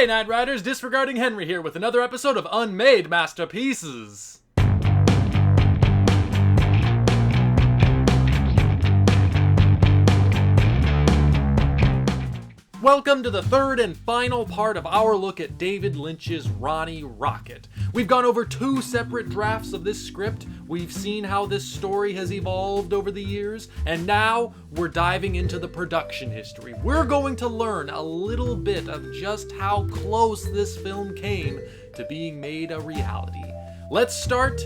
Hey Night Riders, DisRegarding Henry here with another episode of Unmade Masterpieces. Welcome to the third and final part of our look at David Lynch's Ronnie Rocket. We've gone over two separate drafts of this script, we've seen how this story has evolved over the years, and now we're diving into the production history. We're going to learn a little bit of just how close this film came to being made a reality. Let's start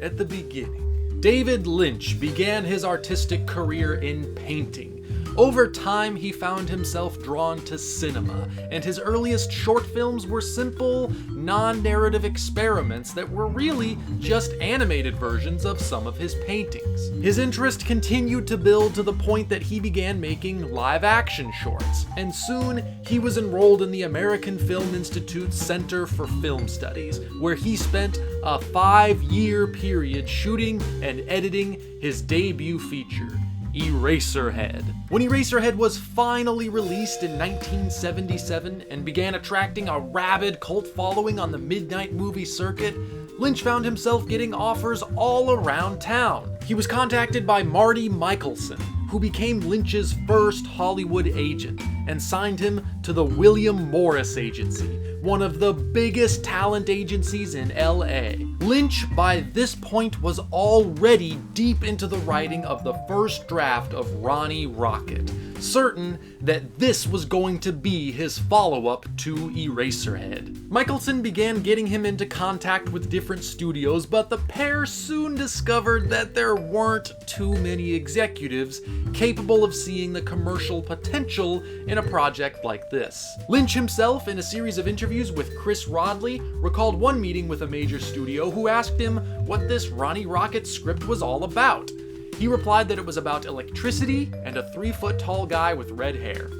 at the beginning. David Lynch began his artistic career in painting. Over time, he found himself drawn to cinema, and his earliest short films were simple, non-narrative experiments that were really just animated versions of some of his paintings. His interest continued to build to the point that he began making live-action shorts, and soon he was enrolled in the American Film Institute's Center for Film Studies, where he spent a 5-year period shooting and editing his debut feature, Eraserhead. When Eraserhead was finally released in 1977 and began attracting a rabid cult following on the midnight movie circuit, Lynch found himself getting offers all around town. He was contacted by Marty Michelson, who became Lynch's first Hollywood agent and signed him to the William Morris Agency, one of the biggest talent agencies in LA. Lynch, by this point, was already deep into the writing of the first draft of Ronnie Rocket, certain that this was going to be his follow-up to Eraserhead. Michelson began getting him into contact with different studios, but the pair soon discovered that there weren't too many executives capable of seeing the commercial potential in a project like this. Lynch himself, in a series of interviews with Chris Rodley, recalled one meeting with a major studio who asked him what this Ronnie Rocket script was all about. He replied that it was about electricity and a 3-foot-tall guy with red hair.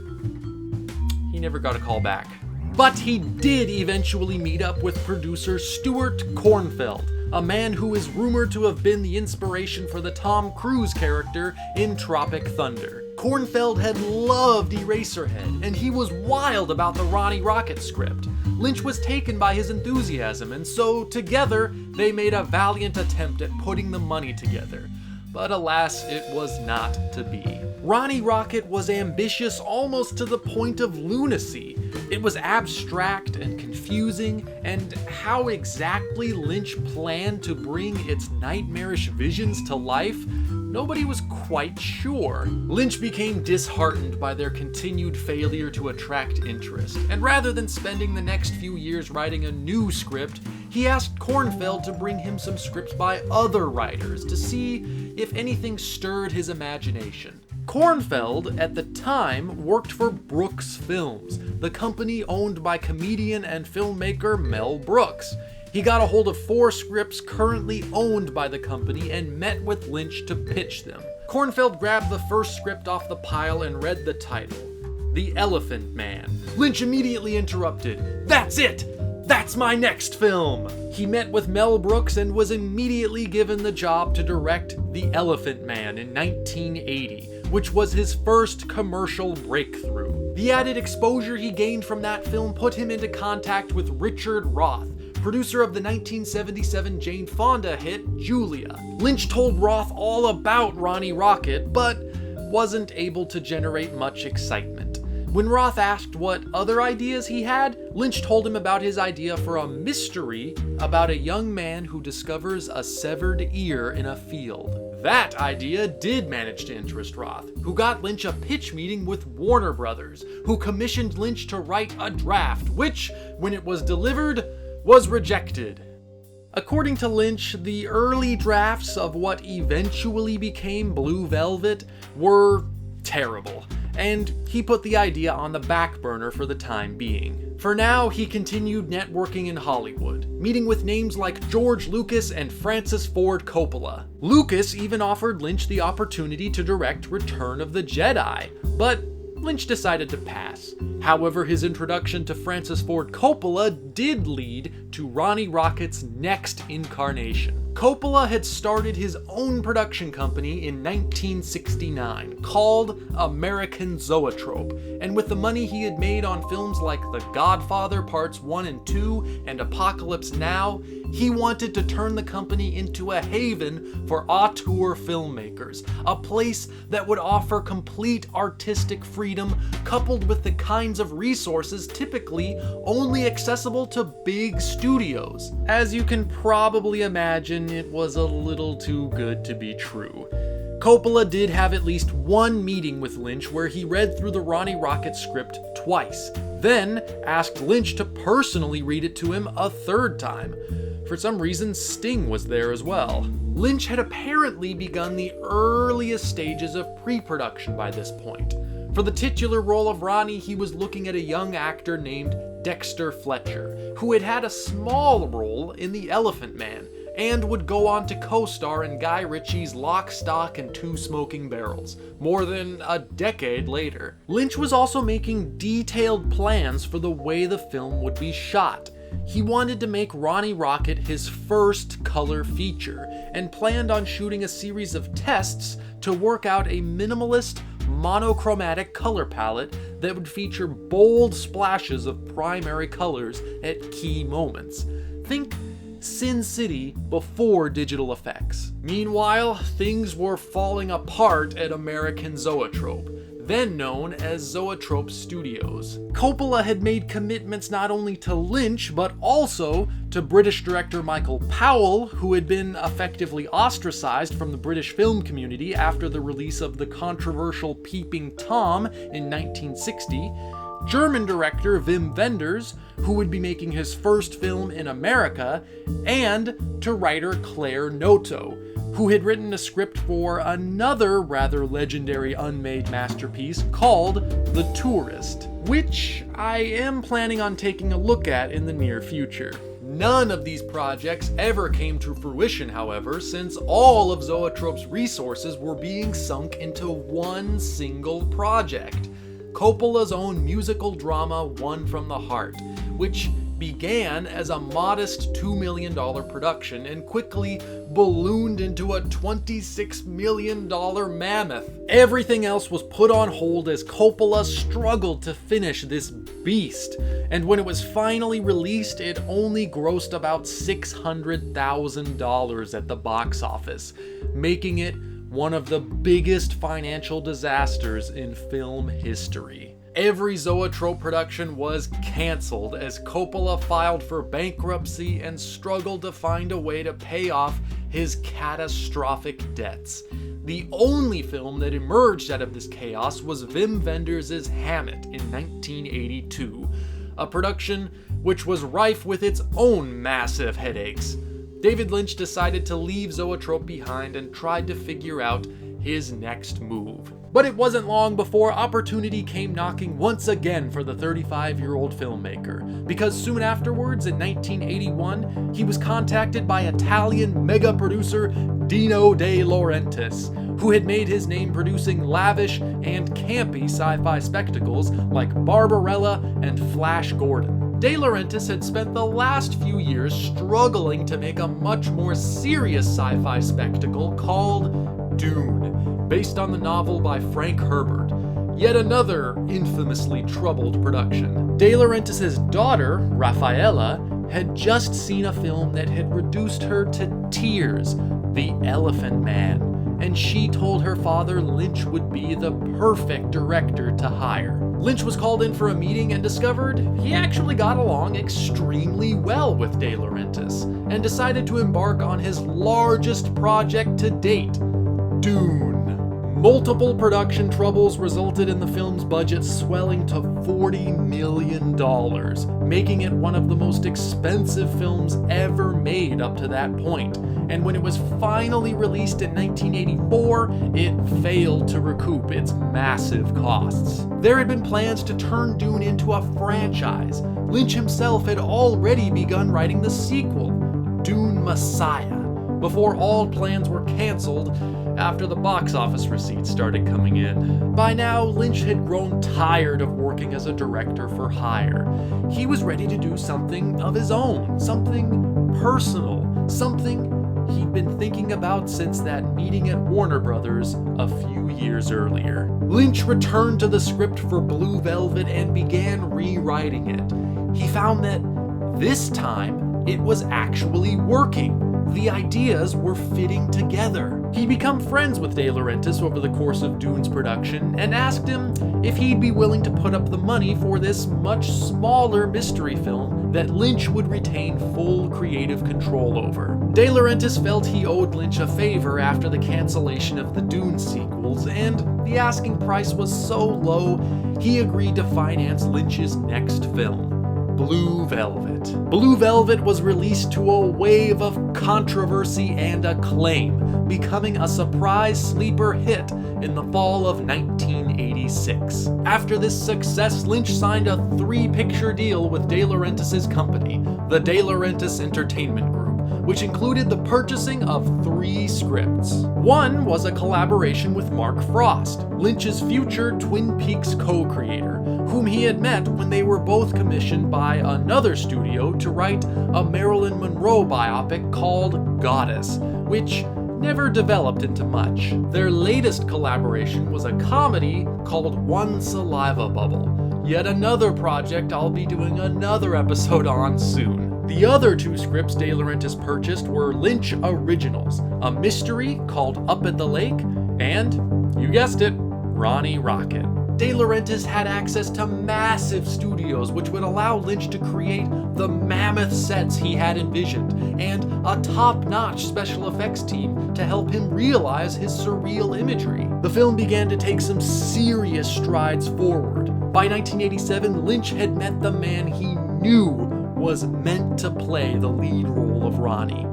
He never got a call back. But he did eventually meet up with producer Stuart Kornfeld, a man who is rumored to have been the inspiration for the Tom Cruise character in Tropic Thunder. Kornfeld had loved Eraserhead, and he was wild about the Ronnie Rocket script. Lynch was taken by his enthusiasm, and so together they made a valiant attempt at putting the money together. But alas, it was not to be. Ronnie Rocket was ambitious almost to the point of lunacy. It was abstract and confusing, and how exactly Lynch planned to bring its nightmarish visions to life, nobody was quite sure. Lynch became disheartened by their continued failure to attract interest, and rather than spending the next few years writing a new script, he asked Kornfeld to bring him some scripts by other writers to see if anything stirred his imagination. Kornfeld, at the time, worked for Brooks Films, the company owned by comedian and filmmaker Mel Brooks. He got a hold of 4 scripts currently owned by the company and met with Lynch to pitch them. Kornfeld grabbed the first script off the pile and read the title, The Elephant Man. Lynch immediately interrupted. "That's it! That's my next film!" He met with Mel Brooks and was immediately given the job to direct The Elephant Man in 1980, which was his first commercial breakthrough. The added exposure he gained from that film put him into contact with Richard Roth, producer of the 1977 Jane Fonda hit Julia. Lynch told Roth all about Ronnie Rocket, but wasn't able to generate much excitement. When Roth asked what other ideas he had, Lynch told him about his idea for a mystery about a young man who discovers a severed ear in a field. That idea did manage to interest Roth, who got Lynch a pitch meeting with Warner Brothers, who commissioned Lynch to write a draft, which, when it was delivered, was rejected. According to Lynch, the early drafts of what eventually became Blue Velvet were terrible, and he put the idea on the back burner for the time being. For now, he continued networking in Hollywood, meeting with names like George Lucas and Francis Ford Coppola. Lucas even offered Lynch the opportunity to direct Return of the Jedi, but Lynch decided to pass. However, his introduction to Francis Ford Coppola did lead to Ronnie Rocket's next incarnation. Coppola had started his own production company in 1969 called American Zoetrope, and with the money he had made on films like The Godfather Parts 1 and 2 and Apocalypse Now, he wanted to turn the company into a haven for auteur filmmakers, a place that would offer complete artistic freedom coupled with the kinds of resources typically only accessible to big studios. As you can probably imagine, it was a little too good to be true. Coppola did have at least one meeting with Lynch where he read through the Ronnie Rocket script twice, then asked Lynch to personally read it to him a third time. For some reason, Sting was there as well. Lynch had apparently begun the earliest stages of pre-production by this point. For the titular role of Ronnie, he was looking at a young actor named Dexter Fletcher, who had had a small role in The Elephant Man, and would go on to co-star in Guy Ritchie's Lock, Stock, and Two Smoking Barrels, more than a decade later. Lynch was also making detailed plans for the way the film would be shot. He wanted to make Ronnie Rocket his first color feature, and planned on shooting a series of tests to work out a minimalist, monochromatic color palette that would feature bold splashes of primary colors at key moments. Think Sin City before digital effects. Meanwhile, things were falling apart at American Zoetrope, then known as Zoetrope Studios. Coppola had made commitments not only to Lynch, but also to British director Michael Powell, who had been effectively ostracized from the British film community after the release of the controversial Peeping Tom in 1960, German director Wim Wenders, who would be making his first film in America, and to writer Claire Noto, who had written a script for another rather legendary unmade masterpiece called The Tourist, which I am planning on taking a look at in the near future. None of these projects ever came to fruition, however, since all of Zoetrope's resources were being sunk into one single project: Coppola's own musical drama One from the Heart, which began as a modest $2 million production and quickly ballooned into a $26 million mammoth. Everything else was put on hold as Coppola struggled to finish this beast, and when it was finally released, it only grossed about $600,000 at the box office, making it one of the biggest financial disasters in film history. Every Zoetrope production was cancelled as Coppola filed for bankruptcy and struggled to find a way to pay off his catastrophic debts. The only film that emerged out of this chaos was Wim Wenders' Hammett in 1982, a production which was rife with its own massive headaches. David Lynch decided to leave Zoetrope behind and tried to figure out his next move. But it wasn't long before opportunity came knocking once again for the 35-year-old filmmaker, because soon afterwards, in 1981, he was contacted by Italian mega-producer Dino De Laurentiis, who had made his name producing lavish and campy sci-fi spectacles like Barbarella and Flash Gordon. De Laurentiis had spent the last few years struggling to make a much more serious sci-fi spectacle called Dune, based on the novel by Frank Herbert, yet another infamously troubled production. De Laurentiis' daughter, Raffaella, had just seen a film that had reduced her to tears, The Elephant Man, and she told her father Lynch would be the perfect director to hire. Lynch was called in for a meeting and discovered he actually got along extremely well with De Laurentiis, and decided to embark on his largest project to date, Dune. Multiple production troubles resulted in the film's budget swelling to $40 million, making it one of the most expensive films ever made up to that point. And when it was finally released in 1984, it failed to recoup its massive costs. There had been plans to turn Dune into a franchise. Lynch himself had already begun writing the sequel, Dune Messiah, before all plans were canceled after the box office receipts started coming in. By now, Lynch had grown tired of working as a director for hire. He was ready to do something of his own, something personal, something he'd been thinking about since that meeting at Warner Brothers a few years earlier. Lynch returned to the script for Blue Velvet and began rewriting it. He found that this time it was actually working. The ideas were fitting together. He'd become friends with De Laurentiis over the course of Dune's production and asked him if he'd be willing to put up the money for this much smaller mystery film that Lynch would retain full creative control over. De Laurentiis felt he owed Lynch a favor after the cancellation of the Dune sequels, and the asking price was so low, he agreed to finance Lynch's next film, Blue Velvet. Blue Velvet was released to a wave of controversy and acclaim, becoming a surprise sleeper hit in the fall of 1986. After this success, Lynch signed a 3-picture deal with De Laurentiis' company, the De Laurentiis Entertainment Group, which included the purchasing of 3 scripts. One was a collaboration with Mark Frost, Lynch's future Twin Peaks co-creator, whom he had met when they were both commissioned by another studio to write a Marilyn Monroe biopic called Goddess, which never developed into much. Their latest collaboration was a comedy called One Saliva Bubble, yet another project I'll be doing another episode on soon. The other 2 scripts De Laurentiis purchased were Lynch Originals, a mystery called Up at the Lake, and, you guessed it, Ronnie Rocket. De Laurentiis had access to massive studios which would allow Lynch to create the mammoth sets he had envisioned, and a top-notch special effects team to help him realize his surreal imagery. The film began to take some serious strides forward. By 1987, Lynch had met the man he knew was meant to play the lead role of Ronnie,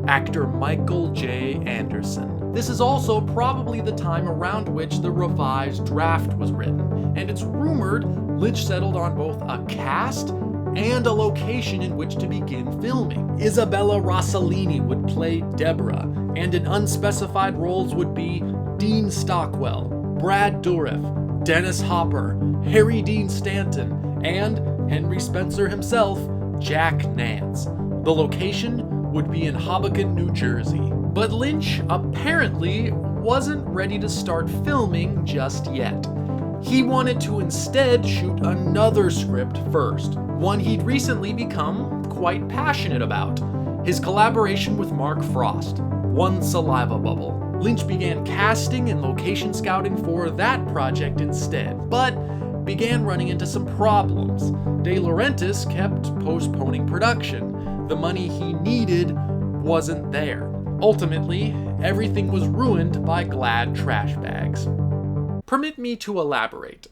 actor Michael J. Anderson. This is also probably the time around which the revised draft was written, and it's rumored Lynch settled on both a cast and a location in which to begin filming. Isabella Rossellini would play Deborah, and in unspecified roles would be Dean Stockwell, Brad Dourif, Dennis Hopper, Harry Dean Stanton, and Henry Spencer himself, Jack Nance. The location would be in Hoboken, New Jersey. But Lynch apparently wasn't ready to start filming just yet. He wanted to instead shoot another script first, one he'd recently become quite passionate about, his collaboration with Mark Frost, One Saliva Bubble. Lynch began casting and location scouting for that project instead, but began running into some problems. De Laurentiis kept postponing production. The money he needed wasn't there. Ultimately, everything was ruined by Glad trash bags. Permit me to elaborate.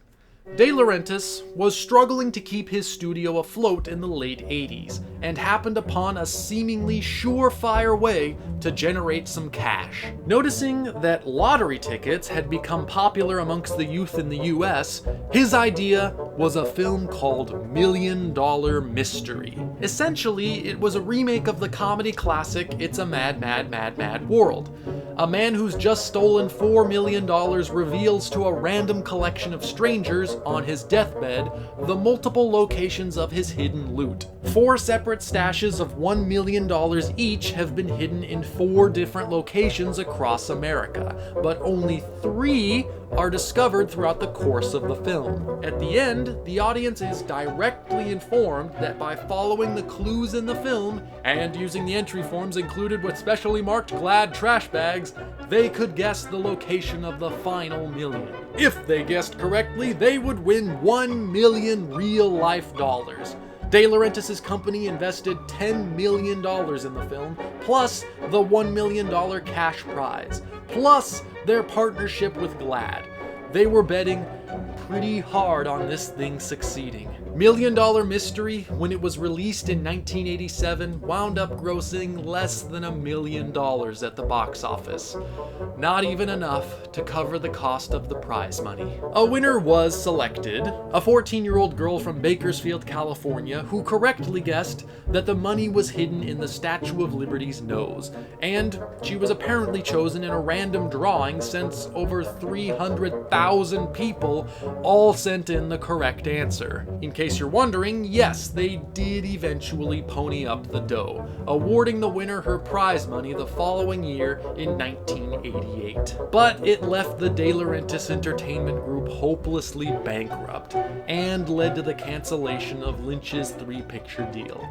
De Laurentiis was struggling to keep his studio afloat in the late 80s, and happened upon a seemingly surefire way to generate some cash. Noticing that lottery tickets had become popular amongst the youth in the US, his idea was a film called $1 Million Mystery. Essentially, it was a remake of the comedy classic It's a Mad, Mad, Mad, Mad World. A man who's just stolen $4 million reveals to a random collection of strangers on his deathbed the multiple locations of his hidden loot. 4 separate stashes of $1 million each have been hidden in 4 different locations across America, but only 3 are discovered throughout the course of the film. At the end, the audience is directly informed that by following the clues in the film and using the entry forms included with specially marked Glad trash bags, they could guess the location of the final million. If they guessed correctly, they would win $1 million real-life dollars. De Laurentiis' company invested $10 million in the film, plus the $1 million cash prize, plus their partnership with Glad. They were betting pretty hard on this thing succeeding. $1 Million Mystery, when it was released in 1987, wound up grossing less than $1 million at the box office. Not even enough to cover the cost of the prize money. A winner was selected, a 14-year-old girl from Bakersfield, California, who correctly guessed that the money was hidden in the Statue of Liberty's nose, and she was apparently chosen in a random drawing since over 300,000 people all sent in the correct answer, including case you're wondering, yes, they did eventually pony up the dough, awarding the winner her prize money the following year in 1988. But it left the De Laurentiis Entertainment Group hopelessly bankrupt, and led to the cancellation of Lynch's three-picture deal.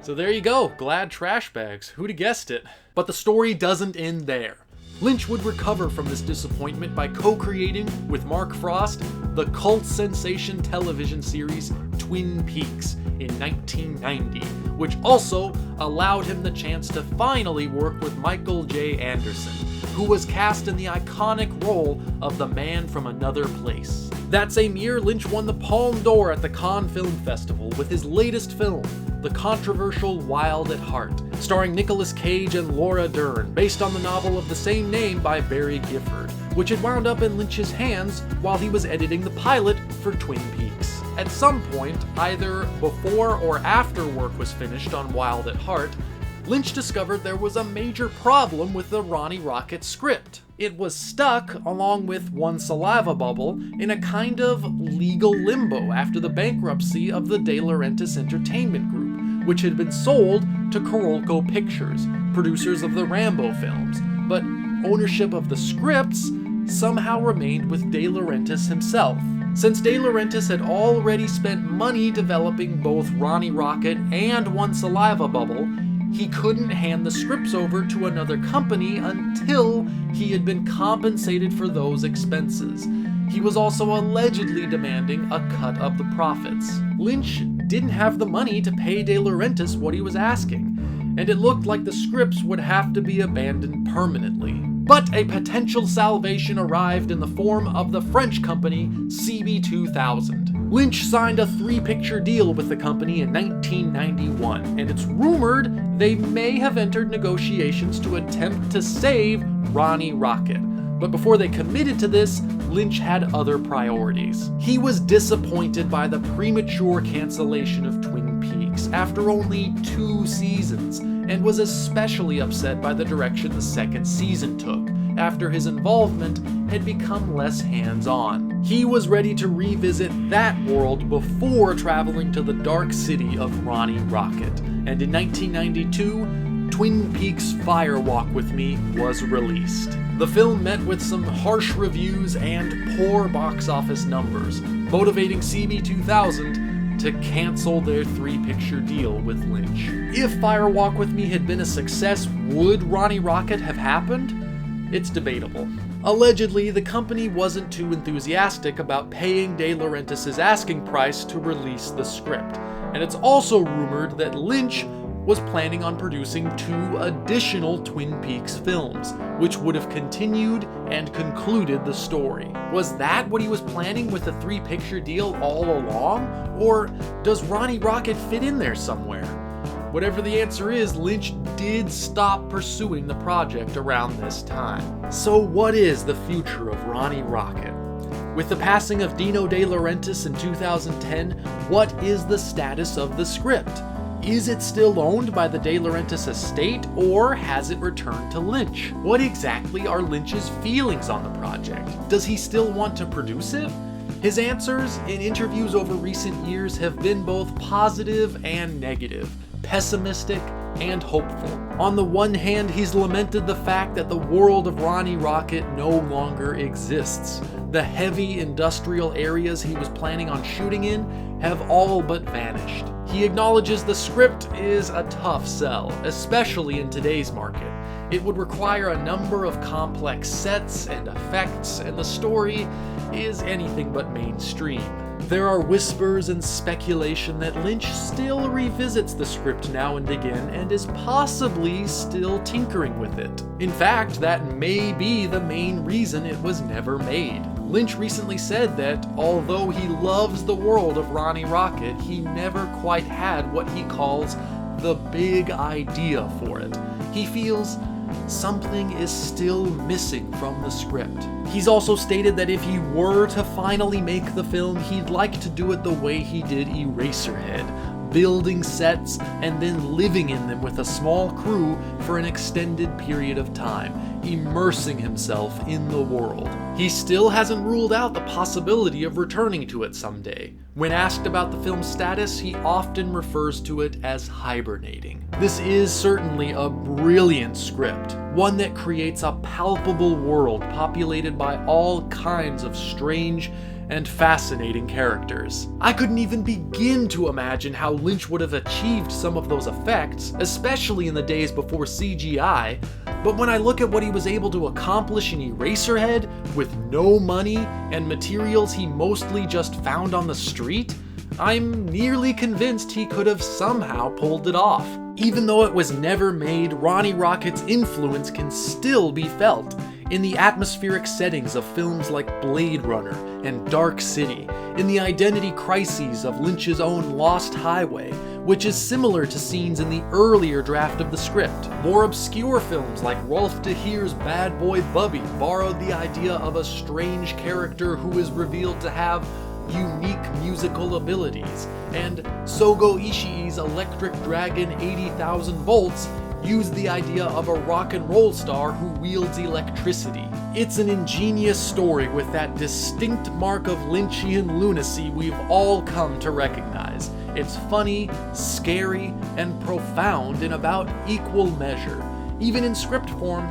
So there you go, glad trash bags, who'd have guessed it? But the story doesn't end there. Lynch would recover from this disappointment by co-creating, with Mark Frost, the cult sensation television series Twin Peaks in 1990, which also allowed him the chance to finally work with Michael J. Anderson, who was cast in the iconic role of the Man from Another Place. That same year, Lynch won the Palme d'Or at the Cannes Film Festival with his latest film, the controversial Wild at Heart, starring Nicolas Cage and Laura Dern, based on the novel of the same name by Barry Gifford, which had wound up in Lynch's hands while he was editing the pilot for Twin Peaks. At some point, either before or after work was finished on Wild at Heart, Lynch discovered there was a major problem with the Ronnie Rocket script. It was stuck, along with One Saliva Bubble, in a kind of legal limbo after the bankruptcy of the De Laurentiis Entertainment Group, which had been sold to Carolco Pictures, producers of the Rambo films, but ownership of the scripts somehow remained with De Laurentiis himself. Since De Laurentiis had already spent money developing both Ronnie Rocket and One Saliva Bubble, he couldn't hand the scripts over to another company until he had been compensated for those expenses. He was also allegedly demanding a cut of the profits. Lynch didn't have the money to pay De Laurentiis what he was asking, and it looked like the scripts would have to be abandoned permanently. But a potential salvation arrived in the form of the French company CB2000. Lynch signed a three-picture deal with the company in 1991, and it's rumored they may have entered negotiations to attempt to save Ronnie Rocket. But before they committed to this, Lynch had other priorities. He was disappointed by the premature cancellation of Twin Peaks after only 2 seasons, and was especially upset by the direction the second season took, after his involvement had become less hands-on. He was ready to revisit that world before traveling to the dark city of Ronnie Rocket, and in 1992, Twin Peaks Fire Walk With Me was released. The film met with some harsh reviews and poor box office numbers, motivating CB2000 to cancel their three-picture deal with Lynch. If Fire Walk With Me had been a success, would Ronnie Rocket have happened? It's debatable. Allegedly, the company wasn't too enthusiastic about paying De Laurentiis' asking price to release the script, and it's also rumored that Lynch was planning on producing 2 additional Twin Peaks films, which would have continued and concluded the story. Was that what he was planning with the three-picture deal all along? Or does Ronnie Rocket fit in there somewhere? Whatever the answer is, Lynch did stop pursuing the project around this time. So what is the future of Ronnie Rocket? With the passing of Dino De Laurentiis in 2010, what is the status of the script? Is it still owned by the De Laurentiis estate, or has it returned to Lynch? What exactly are Lynch's feelings on the project? Does he still want to produce it? His answers in interviews over recent years have been both positive and negative, pessimistic and hopeful. On the one hand, he's lamented the fact that the world of Ronnie Rocket no longer exists. The heavy industrial areas he was planning on shooting in have all but vanished. He acknowledges the script is a tough sell, especially in today's market. It would require a number of complex sets and effects, and the story is anything but mainstream. There are whispers and speculation that Lynch still revisits the script now and again and is possibly still tinkering with it. In fact, that may be the main reason it was never made. Lynch recently said that although he loves the world of Ronnie Rocket, he never quite had what he calls the big idea for it. He feels something is still missing from the script. He's also stated that if he were to finally make the film, he'd like to do it the way he did Eraserhead, building sets and then living in them with a small crew for an extended period of time, immersing himself in the world. He still hasn't ruled out the possibility of returning to it someday. When asked about the film's status, he often refers to it as hibernating. This is certainly a brilliant script, one that creates a palpable world populated by all kinds of strange and fascinating characters. I couldn't even begin to imagine how Lynch would have achieved some of those effects, especially in the days before CGI, but when I look at what he was able to accomplish in Eraserhead with no money and materials he mostly just found on the street, I'm nearly convinced he could have somehow pulled it off. Even though it was never made, Ronnie Rocket's influence can still be felt in the atmospheric settings of films like Blade Runner and Dark City, in the identity crises of Lynch's own Lost Highway, which is similar to scenes in the earlier draft of the script. More obscure films like Rolf de Heer's Bad Boy Bubby borrowed the idea of a strange character who is revealed to have unique musical abilities, and Sogo Ishii's Electric Dragon 80,000 Volts used the idea of a rock and roll star who wields electricity. It's an ingenious story with that distinct mark of Lynchian lunacy we've all come to recognize. It's funny, scary, and profound in about equal measure. Even in script form,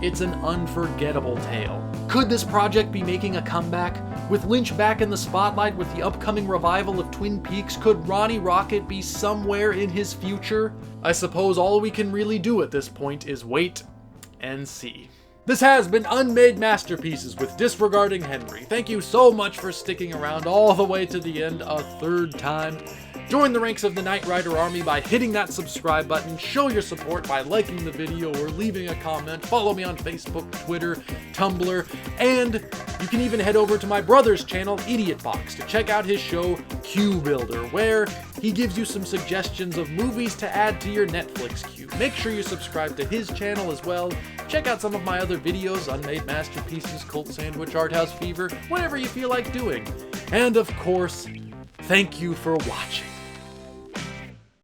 it's an unforgettable tale. Could this project be making a comeback? With Lynch back in the spotlight with the upcoming revival of Twin Peaks, could Ronnie Rocket be somewhere in his future? I suppose all we can really do at this point is wait and see. This has been Unmade Masterpieces with Disregarding Henry. Thank you so much for sticking around all the way to the end a third time. Join the ranks of the Knight Rider Army by hitting that subscribe button, show your support by liking the video or leaving a comment, follow me on Facebook, Twitter, Tumblr, and you can even head over to my brother's channel, Idiot Box, to check out his show, Queue Builder, where he gives you some suggestions of movies to add to your Netflix queue. Make sure you subscribe to his channel as well. Check out some of my other videos, Unmade Masterpieces, Cult Sandwich, Art House Fever, whatever you feel like doing. And of course, thank you for watching.